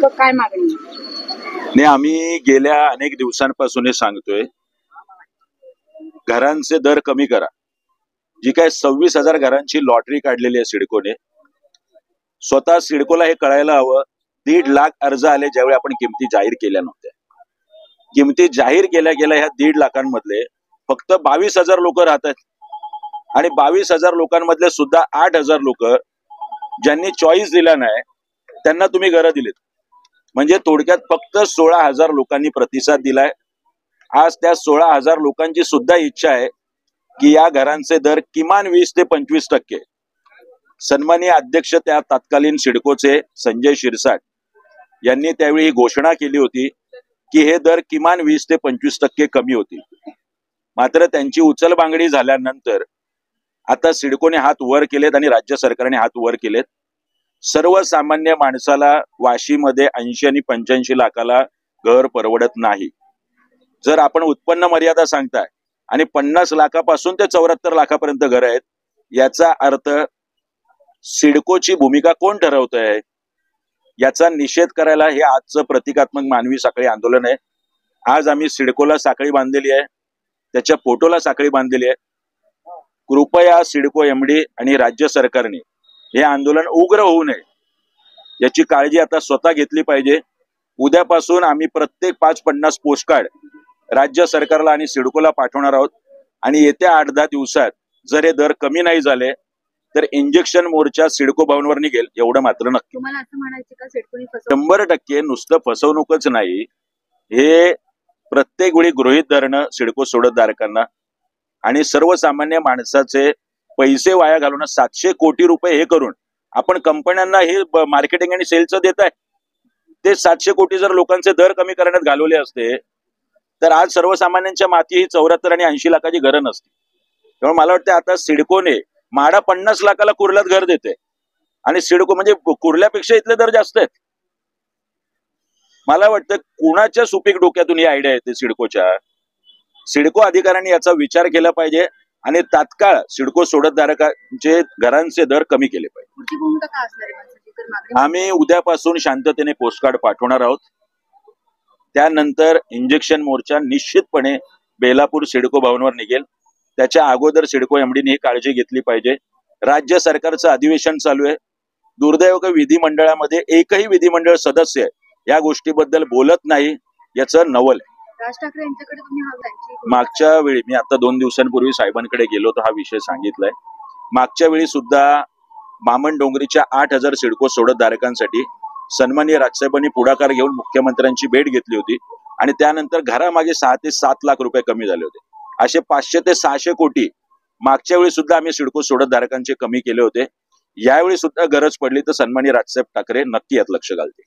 नेमकं काय मागणी? नाही, आम्ही गेल्या अनेक दिवसांपासून हे सांगतोय, घरांचे दर कमी करा. जी काय 26,000 घरांची लॉटरी काढलेली आहे सिडकोने. स्वतः सिडकोला हे कळायला हवं. 1.5 लाख अर्ज आले ज्यावेळी आपण किमती जाहीर केल्या नव्हत्या. किमती जाहीर केल्या गेल्या ह्या 1.5 लाखांमधले फक्त 22,000 लोक राहतात आणि 22,000 लोकांमधले सुद्धा 8,000 लोक ज्यांनी चॉईस दिला नाही त्यांना तुम्ही घरं दिलीत. म्हणजे थोडक्यात फक्त 16,000 लोकांनी प्रतिसाद दिलाय. आज त्या 16,000 लोकांची सुद्धा इच्छा आहे की या घरांचे दर किमान 20 ते 25%. सन्माननीय अध्यक्ष त्या तत्कालीन सिडकोचे संजय शिरसाट यांनी त्यावेळी घोषणा केली होती की हे दर किमान 20 ते 25% कमी होतील. मात्र त्यांची उचलबांगडी झाल्यानंतर आता सिडकोने हात वर केलेत आणि राज्य सरकारने हात वर केलेत. सर्वसामान्य माणसाला वाशीमध्ये 80 आणि 85 लाखाला घर परवडत नाही. जर आपण उत्पन्न मर्यादा सांगताय आणि 50 लाखापासून ते 74 लाखापर्यंत घर आहेत, याचा अर्थ सिडकोची भूमिका कोण ठरवत आहे याचा निषेध करायला हे आजचं प्रतिकात्मक मानवी साखळी आंदोलन आहे. आज आम्ही सिडकोला साखळी बांधलेली आहे, त्याच्या फोटोला साखळी बांधलेली आहे. कृपया सिडको एमडी आणि राज्य सरकारने हे आंदोलन उग्र होऊ नये याची काळजी आता स्वतः घेतली पाहिजे. उद्यापासून आम्ही प्रत्येक 550 पोस्टकार्ड राज्य सरकारला आणि सिडकोला पाठवणार आहोत आणि येत्या 8-10 दिवसात जर हे दर कमी नाही झाले तर इंजेक्शन मोर्चा सिडको भवनवर निघेल एवढं मात्र नक्की. तुम्हाला असं म्हणायचं का सिडकोने 100% नुसतं फसवणूकच नाही, हे प्रत्येक वेळी गृहीत धरणं सिडको सोडतधारकांना आणि सर्वसामान्य माणसाचे पैसे वाया घालवणं. 700 कोटी रुपये हे करून आपण कंपन्यांना हे मार्केटिंग आणि सेलचं देत आहे. ते 700 कोटी जर लोकांचे दर कमी करण्यात घालवले असते तर आज सर्वसामान्यांच्या माती ही 74 आणि 80 लाखाची घरं नसती. त्यामुळे मला वाटतं आता सिडकोने माडा 50 लाखाला कुर्ल्यात घर देते आणि सिडको म्हणजे कुर्ल्यापेक्षा इथले दर जास्त आहेत. मला वाटतं कुणाच्या सुपीक डोक्यातून ही आयडिया येते सिडकोच्या. सिडको अधिकाऱ्यांनी याचा विचार केला पाहिजे आणि तात्काळ सिडको सोडतधारकांचे घरांचे दर कमी केले पाहिजे. पुढची भूमिका काय असणार आहे? आम्ही उद्यापासून शांततेने पोस्टकार्ड पाठवणार आहोत. त्यानंतर इंजेक्शन मोर्चा निश्चितपणे बेलापूर सिडको भवनवर निघेल. त्याच्या अगोदर सिडको एमडीने ही काळजी घेतली पाहिजे. राज्य सरकारचं अधिवेशन चालू आहे. दुर्दैव विधिमंडळामध्ये एकही विधिमंडळ सदस्य या गोष्टीबद्दल बोलत नाही, याचं नवल आहे. राज ठाकरे यांच्याकडे तुम्ही मागच्या वेळी मी आता 2 दिवसांपूर्वी साहेबांकडे गेलो तर हा विषय सांगितलाय. मागच्या वेळी सुद्धा बामणडोंगरीच्या 8,000 सिडको सोडतधारकांसाठी सन्माननीय राजसाहेबांनी पुढाकार घेऊन मुख्यमंत्र्यांची भेट घेतली होती आणि त्यानंतर घरामागे 6 ते 7 लाख रुपये कमी झाले होते. असे 500 ते 600 कोटी मागच्या वेळी सुद्धा आम्ही सिडको सोडतधारकांचे कमी केले होते. यावेळी सुद्धा गरज पडली तर सन्माननीय राजसाहेब ठाकरे नक्की यात लक्ष घालतील.